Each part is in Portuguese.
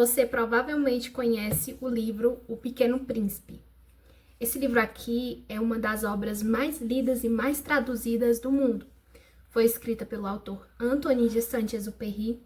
Você provavelmente conhece o livro O Pequeno Príncipe. Esse livro aqui é uma das obras mais lidas e mais traduzidas do mundo. Foi escrita pelo autor Antonin de Saint-Exupéry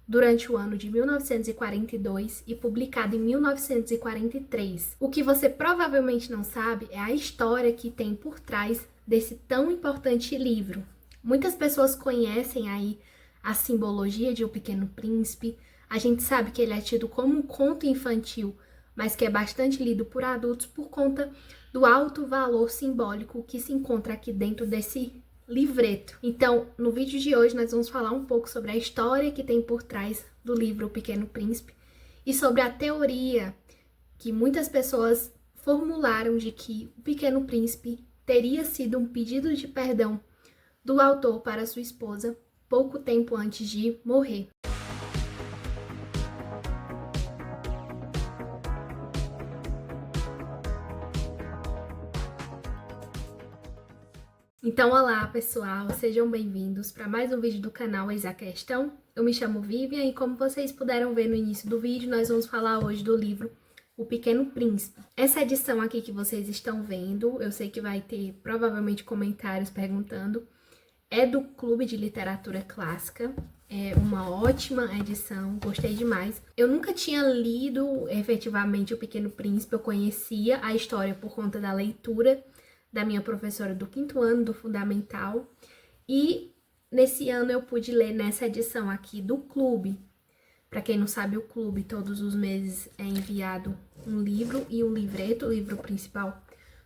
durante o ano de 1942 e publicada em 1943. O que você provavelmente não sabe é a história que tem por trás desse tão importante livro. Muitas pessoas conhecem aí a simbologia de O Pequeno Príncipe. A gente sabe que ele é tido como um conto infantil, mas que é bastante lido por adultos por conta do alto valor simbólico que se encontra aqui dentro desse livreto. Então, no vídeo de hoje nós vamos falar um pouco sobre a história que tem por trás do livro O Pequeno Príncipe e sobre a teoria que muitas pessoas formularam de que O Pequeno Príncipe teria sido um pedido de perdão do autor para sua esposa pouco tempo antes de morrer. Então, olá pessoal, sejam bem-vindos para mais um vídeo do canal Eis a Questão. Eu me chamo Vivian e como vocês puderam ver no início do vídeo, nós vamos falar hoje do livro O Pequeno Príncipe. Essa edição aqui que vocês estão vendo, eu sei que vai ter provavelmente comentários perguntando, é do Clube de Literatura Clássica. É uma ótima edição, gostei demais. Eu nunca tinha lido efetivamente O Pequeno Príncipe, eu conhecia a história por conta da leitura da minha professora do 5º ano, do Fundamental, e nesse ano eu pude ler nessa edição aqui do Clube. Para quem não sabe, o Clube todos os meses é enviado um livro e um livreto. O livro principal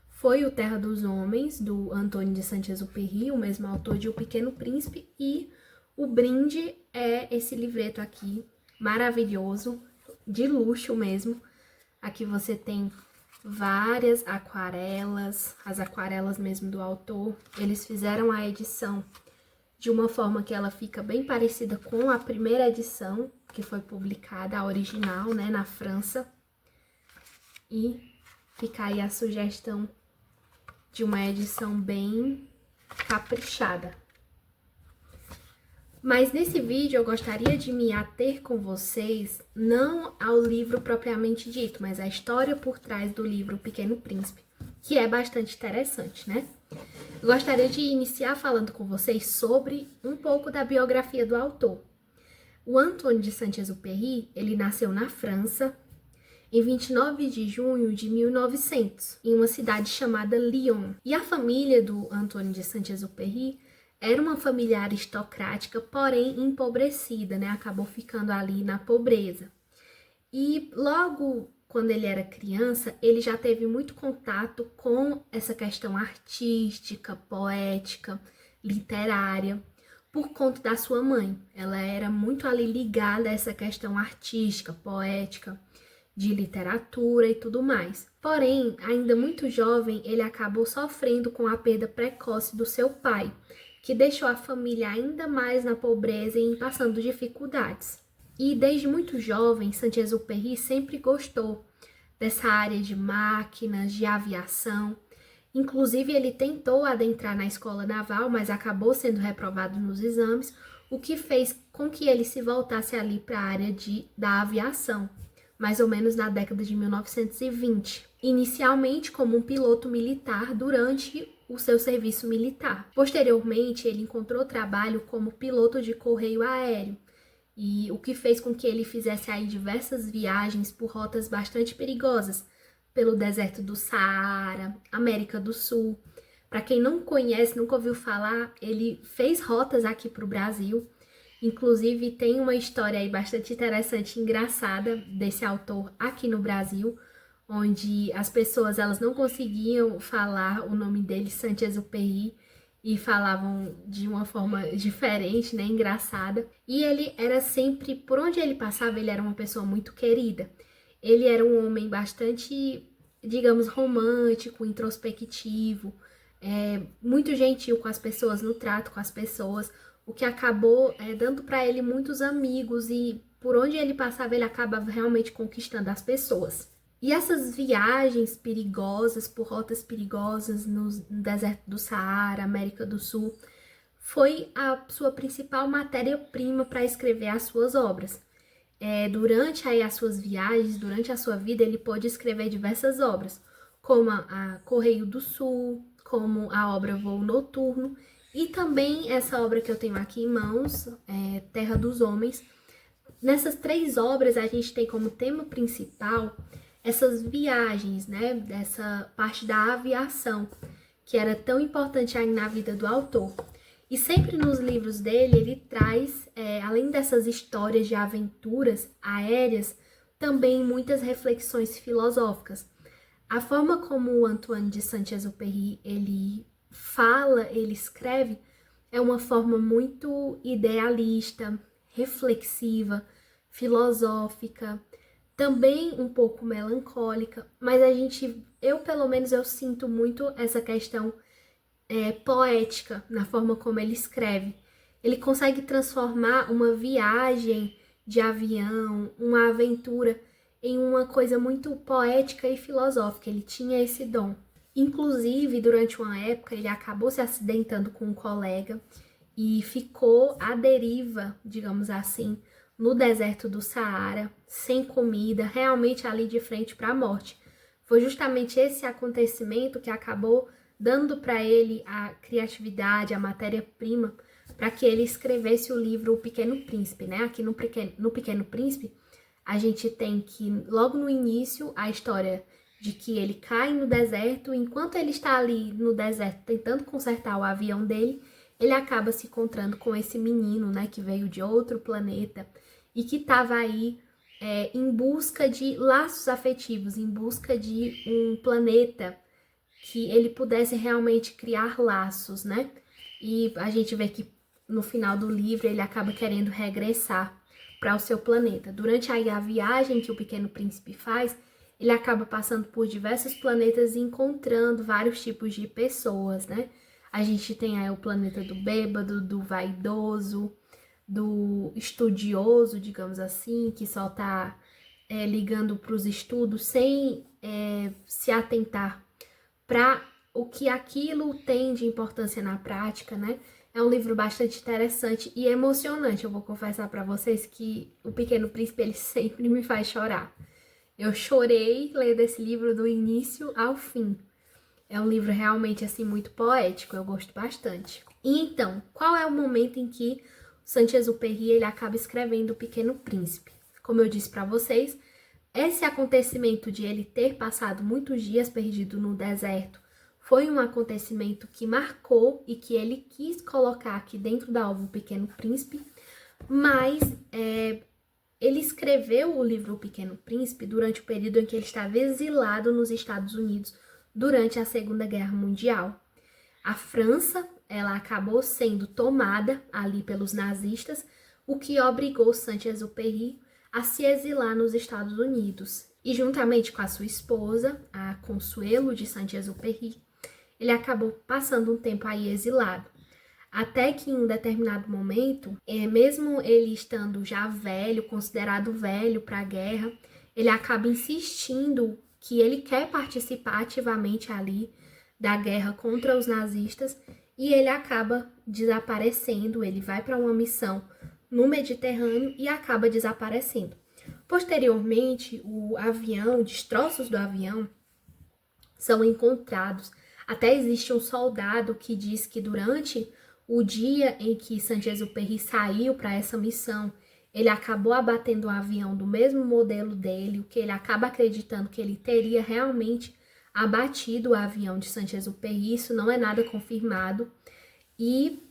foi O Terra dos Homens, do Antonin de Saint-Exupéry, o mesmo autor de O Pequeno Príncipe, e o brinde é esse livreto aqui, maravilhoso, de luxo mesmo. Aqui você tem várias aquarelas, as aquarelas mesmo do autor. Eles fizeram a edição de uma forma que ela fica bem parecida com a primeira edição, que foi publicada, a original, né, na França. E fica aí a sugestão de uma edição bem caprichada. Mas nesse vídeo eu gostaria de me ater com vocês, não ao livro propriamente dito, mas à história por trás do livro O Pequeno Príncipe, que é bastante interessante, né? Eu gostaria de iniciar falando com vocês sobre um pouco da biografia do autor. O Antonin de Saint-Exupéry, ele nasceu na França em 29 de junho de 1900, em uma cidade chamada Lyon. E a família do Antonin de Saint-Exupéry era uma família aristocrática, porém empobrecida, né? Acabou ficando ali na pobreza. E logo quando ele era criança, ele já teve muito contato com essa questão artística, poética, literária, por conta da sua mãe. Ela era muito ali ligada a essa questão artística, poética, de literatura e tudo mais. Porém, ainda muito jovem, ele acabou sofrendo com a perda precoce do seu pai, que deixou a família ainda mais na pobreza e passando dificuldades. E desde muito jovem, Saint-Exupéry sempre gostou dessa área de máquinas, de aviação. Inclusive, ele tentou adentrar na escola naval, mas acabou sendo reprovado nos exames, o que fez com que ele se voltasse ali para a área da aviação, mais ou menos na década de 1920. Inicialmente como um piloto militar durante o seu serviço militar. Posteriormente, ele encontrou trabalho como piloto de correio aéreo, e o que fez com que ele fizesse aí diversas viagens por rotas bastante perigosas, pelo deserto do Saara, América do Sul. Para quem não conhece, nunca ouviu falar, ele fez rotas aqui para o Brasil. Inclusive, tem uma história aí bastante interessante e engraçada desse autor aqui no Brasil, onde as pessoas elas não conseguiam falar o nome dele, Saint-Exupéry, e falavam de uma forma diferente, né, engraçada. E ele era sempre, por onde ele passava, ele era uma pessoa muito querida. Ele era um homem bastante, digamos, romântico, introspectivo, muito gentil com as pessoas, no trato com as pessoas, o que acabou dando para ele muitos amigos, e por onde ele passava ele acabava realmente conquistando as pessoas. E essas viagens perigosas, por rotas perigosas no deserto do Saara, América do Sul, foi a sua principal matéria-prima para escrever as suas obras. durante aí as suas viagens, durante a sua vida, ele pôde escrever diversas obras, como a Correio do Sul, como a obra Voo Noturno, e também essa obra que eu tenho aqui em mãos, Terra dos Homens. Nessas 3 obras, a gente tem como tema principal essas viagens, né, dessa parte da aviação, que era tão importante aí na vida do autor. E sempre nos livros dele, ele traz, além dessas histórias de aventuras aéreas, também muitas reflexões filosóficas. A forma como o Antoine de Saint-Exupéry, ele fala, ele escreve, é uma forma muito idealista, reflexiva, filosófica, também um pouco melancólica, mas eu pelo menos eu sinto muito essa questão poética na forma como ele escreve. Ele consegue transformar uma viagem de avião, uma aventura, em uma coisa muito poética e filosófica. Ele tinha esse dom. Inclusive, durante uma época, ele acabou se acidentando com um colega e ficou à deriva, digamos assim, no deserto do Saara, sem comida, realmente ali de frente para a morte. Foi justamente esse acontecimento que acabou dando para ele a criatividade, a matéria-prima, para que ele escrevesse o livro O Pequeno Príncipe, né? Aqui no Pequeno Príncipe, a gente tem que, logo no início, a história de que ele cai no deserto, enquanto ele está ali no deserto tentando consertar o avião dele, ele acaba se encontrando com esse menino, né, que veio de outro planeta e que estava aí em busca de laços afetivos, em busca de um planeta que ele pudesse realmente criar laços, né? E a gente vê que no final do livro ele acaba querendo regressar para o seu planeta. Durante aí a viagem que o Pequeno Príncipe faz, ele acaba passando por diversos planetas e encontrando vários tipos de pessoas, né? A gente tem aí o planeta do bêbado, do vaidoso, do estudioso, digamos assim, que só tá ligando para os estudos sem se atentar para o que aquilo tem de importância na prática, né? É um livro bastante interessante e emocionante. Eu vou confessar para vocês que O Pequeno Príncipe, ele sempre me faz chorar. Eu chorei lendo esse livro do início ao fim. É um livro realmente, assim, muito poético, eu gosto bastante. E então, qual é o momento em que Saint-Exupéry, ele acaba escrevendo O Pequeno Príncipe? Como eu disse para vocês, esse acontecimento de ele ter passado muitos dias perdido no deserto foi um acontecimento que marcou e que ele quis colocar aqui dentro da obra O Pequeno Príncipe, mas ele escreveu o livro O Pequeno Príncipe durante o período em que ele estava exilado nos Estados Unidos durante a Segunda Guerra Mundial. A França, ela acabou sendo tomada ali pelos nazistas, o que obrigou Saint-Exupéry a se exilar nos Estados Unidos. E juntamente com a sua esposa, a Consuelo de Saint-Exupéry, ele acabou passando um tempo aí exilado. Até que em um determinado momento, mesmo ele estando já velho, considerado velho para a guerra, ele acaba insistindo que ele quer participar ativamente ali da guerra contra os nazistas e ele acaba desaparecendo, ele vai para uma missão no Mediterrâneo e acaba desaparecendo. Posteriormente, o avião, destroços do avião são encontrados. Até existe um soldado que diz que durante o dia em que Saint-Exupéry saiu para essa missão, ele acabou abatendo um avião do mesmo modelo dele, o que ele acaba acreditando que ele teria realmente abatido o avião de Saint-Exupéry. Isso não é nada confirmado. E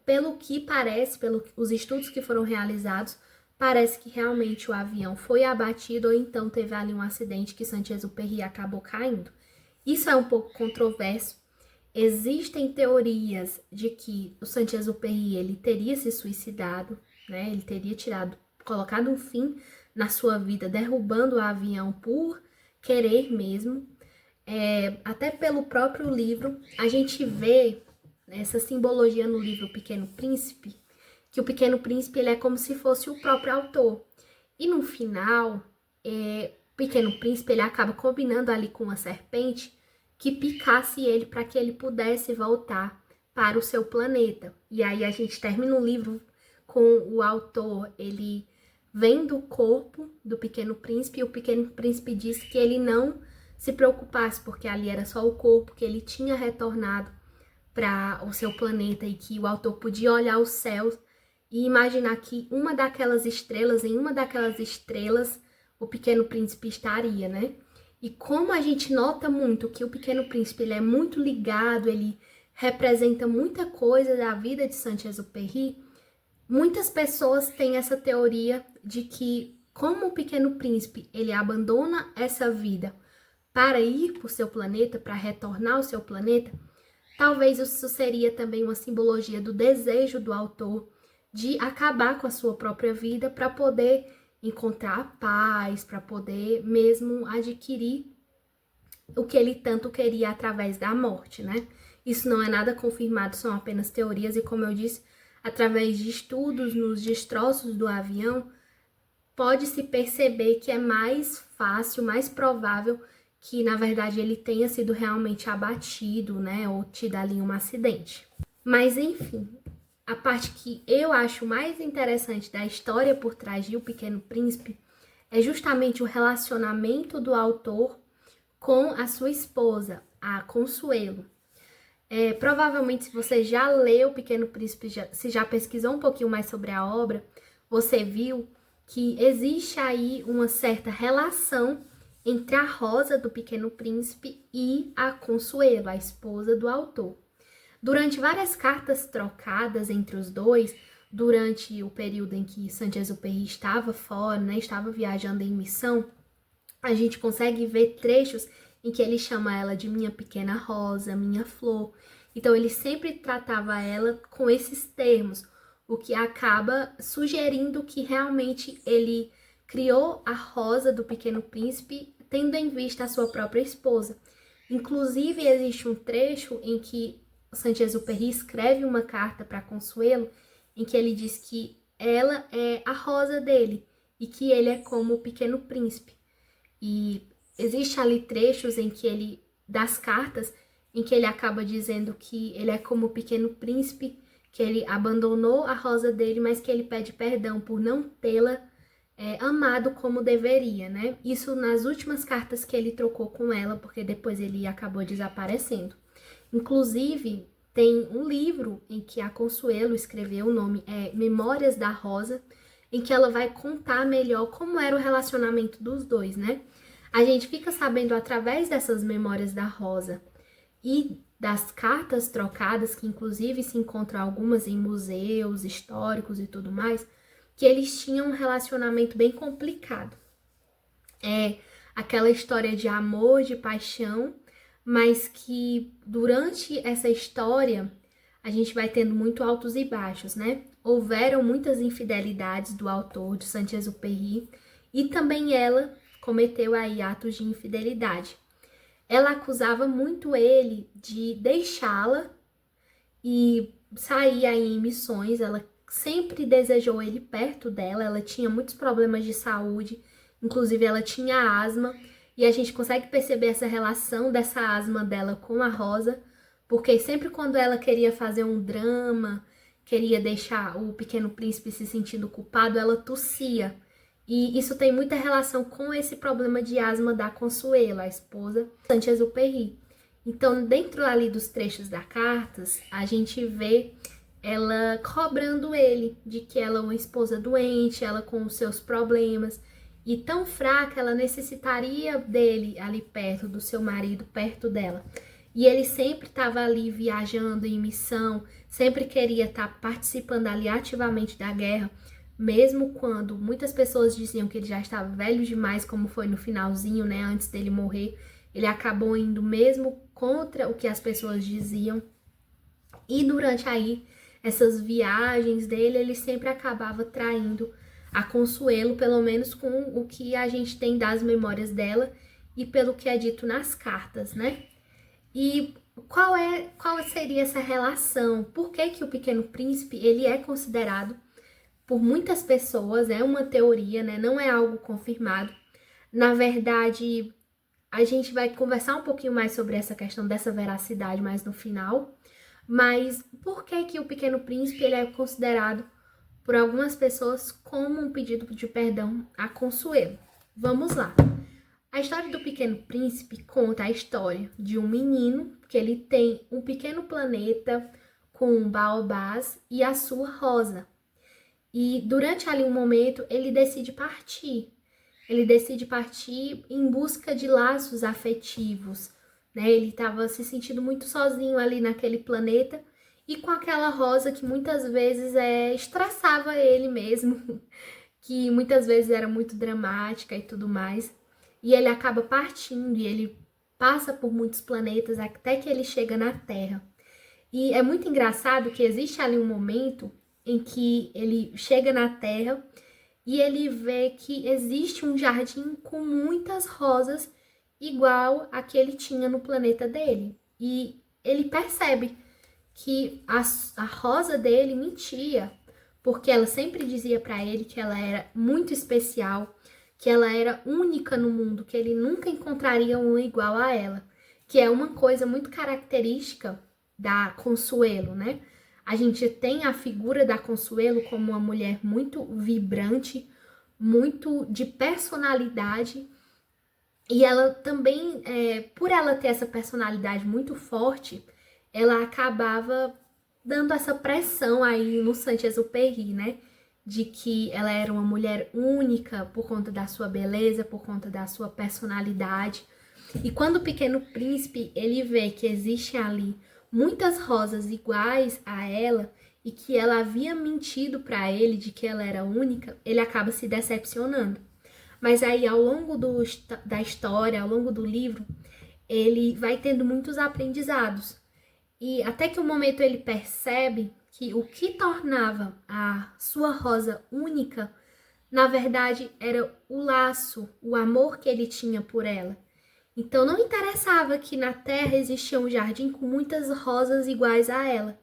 pelo que parece, pelos estudos que foram realizados, parece que realmente o avião foi abatido ou então teve ali um acidente que Saint-Exupéry acabou caindo. Isso é um pouco controverso. Existem teorias de que o Saint-Exupéry, ele teria se suicidado, né? Ele teria colocado um fim na sua vida, derrubando o avião por querer mesmo. Até pelo próprio livro, a gente vê essa simbologia no livro O Pequeno Príncipe, que o Pequeno Príncipe ele é como se fosse o próprio autor. E no final, o Pequeno Príncipe ele acaba combinando ali com uma serpente que picasse ele para que ele pudesse voltar para o seu planeta. E aí a gente termina o livro com o autor, ele vem do corpo do Pequeno Príncipe, e o Pequeno Príncipe disse que ele não se preocupasse, porque ali era só o corpo, que ele tinha retornado para o seu planeta e que o autor podia olhar os céus e imaginar que em uma daquelas estrelas, o Pequeno Príncipe estaria, né? E como a gente nota muito que o Pequeno Príncipe ele é muito ligado, ele representa muita coisa da vida de Saint-Exupéry, muitas pessoas têm essa teoria de que, como o Pequeno Príncipe ele abandona essa vida para ir para o seu planeta, para retornar ao seu planeta, talvez isso seria também uma simbologia do desejo do autor de acabar com a sua própria vida para poder encontrar a paz, para poder mesmo adquirir o que ele tanto queria através da morte, né? Isso não é nada confirmado, são apenas teorias e, como eu disse, através de estudos nos destroços do avião, pode-se perceber que é mais fácil, mais provável que, na verdade, ele tenha sido realmente abatido, né, ou tido ali um acidente. Mas, enfim, a parte que eu acho mais interessante da história por trás de O Pequeno Príncipe é justamente o relacionamento do autor com a sua esposa, a Consuelo. Provavelmente, se você já leu O Pequeno Príncipe, se já pesquisou um pouquinho mais sobre a obra, você viu que existe aí uma certa relação entre a Rosa do Pequeno Príncipe e a Consuelo, a esposa do autor. Durante várias cartas trocadas entre os dois, durante o período em que Saint-Exupéry estava fora, né, estava viajando em missão, a gente consegue ver trechos em que ele chama ela de minha pequena rosa, minha flor. Então ele sempre tratava ela com esses termos, o que acaba sugerindo que realmente ele criou a Rosa do Pequeno Príncipe tendo em vista a sua própria esposa. Inclusive existe um trecho em que Saint-Exupéry escreve uma carta para Consuelo em que ele diz que ela é a rosa dele e que ele é como o Pequeno Príncipe. E existe ali trechos em que ele, das cartas, em que ele acaba dizendo que ele é como o Pequeno Príncipe, que ele abandonou a rosa dele, mas que ele pede perdão por não tê-la amado como deveria, né? Isso nas últimas cartas que ele trocou com ela, porque depois ele acabou desaparecendo. Inclusive, tem um livro em que a Consuelo escreveu, o nome é Memórias da Rosa, em que ela vai contar melhor como era o relacionamento dos dois, né? A gente fica sabendo através dessas Memórias da Rosa e das cartas trocadas, que inclusive se encontram algumas em museus históricos e tudo mais, que eles tinham um relacionamento bem complicado. É aquela história de amor, de paixão, mas que durante essa história a gente vai tendo muito altos e baixos, né? Houveram muitas infidelidades do autor, de Saint-Exupéry, e também ela cometeu aí atos de infidelidade. Ela acusava muito ele de deixá-la e sair aí em missões. Ela sempre desejou ele perto dela, ela tinha muitos problemas de saúde, inclusive ela tinha asma, e a gente consegue perceber essa relação dessa asma dela com a Rosa, porque sempre quando ela queria fazer um drama, queria deixar o Pequeno Príncipe se sentindo culpado, ela tossia. E isso tem muita relação com esse problema de asma da Consuelo, a esposa de Saint-Exupéry. Então, dentro ali dos trechos das cartas, a gente vê ela cobrando ele de que ela é uma esposa doente, ela com os seus problemas, e tão fraca, ela necessitaria dele ali perto, do seu marido perto dela. E ele sempre estava ali viajando em missão, sempre queria estar participando ali ativamente da guerra, mesmo quando muitas pessoas diziam que ele já estava velho demais, como foi no finalzinho, né, antes dele morrer. Ele acabou indo mesmo contra o que as pessoas diziam. E durante aí essas viagens dele, ele sempre acabava traindo a Consuelo, pelo menos com o que a gente tem das memórias dela e pelo que é dito nas cartas, né? E qual seria essa relação? Por que que o Pequeno Príncipe, ele é considerado por muitas pessoas, é uma teoria, né? Não é algo confirmado. Na verdade, a gente vai conversar um pouquinho mais sobre essa questão dessa veracidade mais no final. Mas por que que o Pequeno Príncipe ele é considerado por algumas pessoas como um pedido de perdão a Consuelo. Vamos lá. A história do Pequeno Príncipe conta a história de um menino que ele tem um pequeno planeta com baobás e a sua rosa. E durante ali um momento ele decide partir. Ele decide partir em busca de laços afetivos, né? Ele estava se sentindo muito sozinho ali naquele planeta e com aquela rosa que muitas vezes estressava ele mesmo, que muitas vezes era muito dramática e tudo mais. E ele acaba partindo e ele passa por muitos planetas até que ele chega na Terra. E é muito engraçado que existe ali um momento em que ele chega na Terra e ele vê que existe um jardim com muitas rosas igual a que ele tinha no planeta dele. E ele percebe que a rosa dele mentia, porque ela sempre dizia para ele que ela era muito especial, que ela era única no mundo, que ele nunca encontraria um igual a ela, que é uma coisa muito característica da Consuelo, né? A gente tem a figura da Consuelo como uma mulher muito vibrante, muito de personalidade, e ela também, por ela ter essa personalidade muito forte, ela acabava dando essa pressão aí no Saint-Exupéry, né? De que ela era uma mulher única por conta da sua beleza, por conta da sua personalidade. E quando o Pequeno Príncipe, ele vê que existem ali muitas rosas iguais a ela e que ela havia mentido para ele de que ela era única, ele acaba se decepcionando. Mas aí, ao longo da história, ao longo do livro, ele vai tendo muitos aprendizados. E até que um momento ele percebe que o que tornava a sua rosa única, na verdade, era o laço, o amor que ele tinha por ela. Então não interessava que na terra existia um jardim com muitas rosas iguais a ela,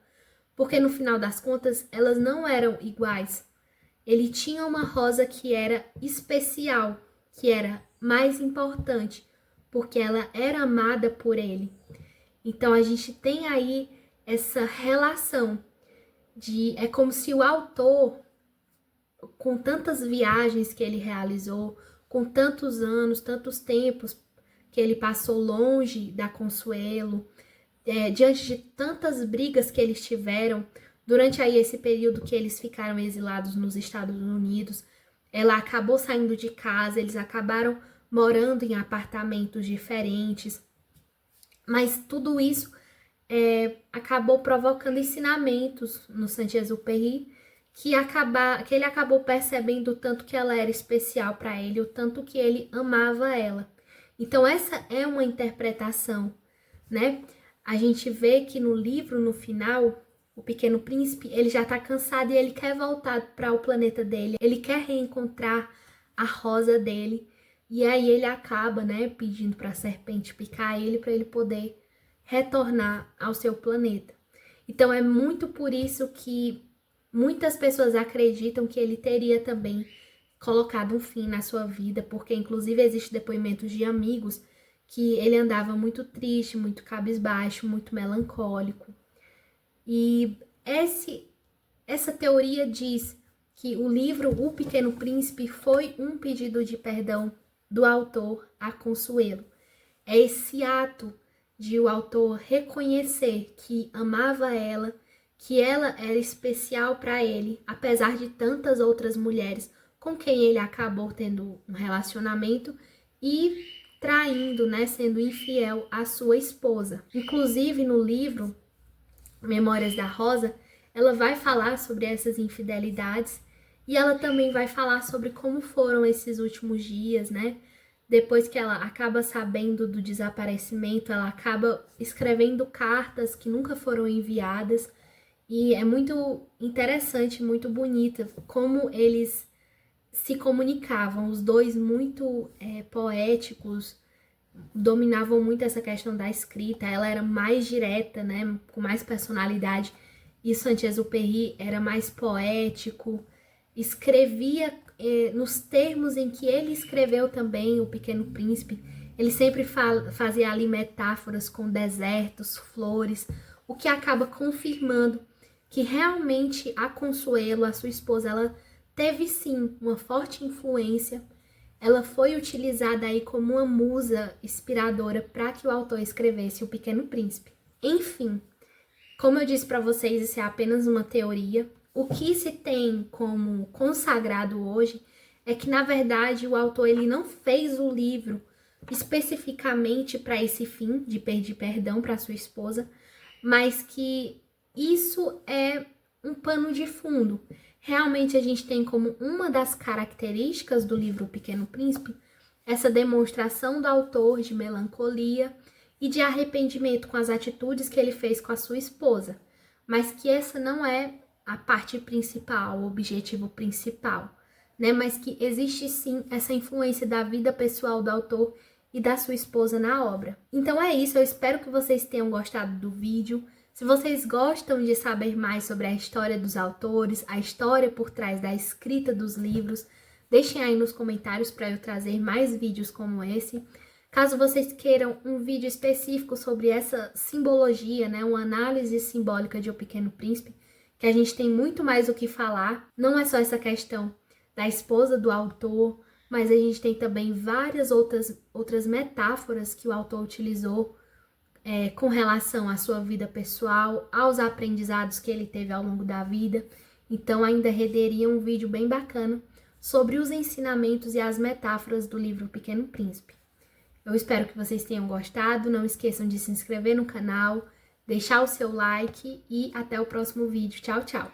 porque no final das contas elas não eram iguais. Ele tinha uma rosa que era especial, que era mais importante, porque ela era amada por ele. Então a gente tem aí essa relação é como se o autor, com tantas viagens que ele realizou, com tantos anos, tantos tempos que ele passou longe da Consuelo, diante de tantas brigas que eles tiveram, durante aí esse período que eles ficaram exilados nos Estados Unidos, ela acabou saindo de casa, eles acabaram morando em apartamentos diferentes, mas tudo isso acabou provocando ensinamentos no Saint-Exupéry que ele acabou percebendo o tanto que ela era especial para ele, o tanto que ele amava ela. Então essa é uma interpretação, né? A gente vê que no livro, no final, o Pequeno Príncipe, ele já tá cansado e ele quer voltar para o planeta dele, ele quer reencontrar a rosa dele, e aí ele acaba, né, pedindo para a serpente picar ele para ele poder retornar ao seu planeta. Então é muito por isso que muitas pessoas acreditam que ele teria também colocado um fim na sua vida, porque inclusive existe depoimentos de amigos que ele andava muito triste, muito cabisbaixo, muito melancólico. E essa teoria diz que o livro O Pequeno Príncipe foi um pedido de perdão do autor a Consuelo. É esse ato de o autor reconhecer que amava ela, que ela era especial para ele, apesar de tantas outras mulheres com quem ele acabou tendo um relacionamento e traindo, né, sendo infiel à sua esposa. Inclusive no livro Memórias da Rosa, ela vai falar sobre essas infidelidades e ela também vai falar sobre como foram esses últimos dias, né? Depois que ela acaba sabendo do desaparecimento, ela acaba escrevendo cartas que nunca foram enviadas. E é muito interessante, muito bonita como eles se comunicavam, os dois muito poéticos, dominavam muito essa questão da escrita, ela era mais direta, né, com mais personalidade, e Saint-Exupéry era mais poético, escrevia nos termos em que ele escreveu também O Pequeno Príncipe. Ele sempre fazia ali metáforas com desertos, flores, o que acaba confirmando que realmente a Consuelo, a sua esposa, ela teve sim uma forte influência. Ela foi utilizada aí como uma musa inspiradora para que o autor escrevesse O Pequeno Príncipe. Enfim, como eu disse para vocês, isso é apenas uma teoria. O que se tem como consagrado hoje é que, na verdade, o autor ele não fez o livro especificamente para esse fim, de pedir perdão para sua esposa, mas que isso é um pano de fundo. Realmente a gente tem como uma das características do livro O Pequeno Príncipe essa demonstração do autor de melancolia e de arrependimento com as atitudes que ele fez com a sua esposa, mas que essa não é a parte principal, o objetivo principal, né? Mas que existe sim essa influência da vida pessoal do autor e da sua esposa na obra. Então é isso, eu espero que vocês tenham gostado do vídeo. Se vocês gostam de saber mais sobre a história dos autores, a história por trás da escrita dos livros, deixem aí nos comentários para eu trazer mais vídeos como esse. Caso vocês queiram um vídeo específico sobre essa simbologia, né, uma análise simbólica de O Pequeno Príncipe, que a gente tem muito mais o que falar, não é só essa questão da esposa do autor, mas a gente tem também várias outras metáforas que o autor utilizou com relação à sua vida pessoal, aos aprendizados que ele teve ao longo da vida. Então ainda renderia um vídeo bem bacana sobre os ensinamentos e as metáforas do livro O Pequeno Príncipe. Eu espero que vocês tenham gostado, não esqueçam de se inscrever no canal, deixar o seu like e até o próximo vídeo. Tchau, tchau!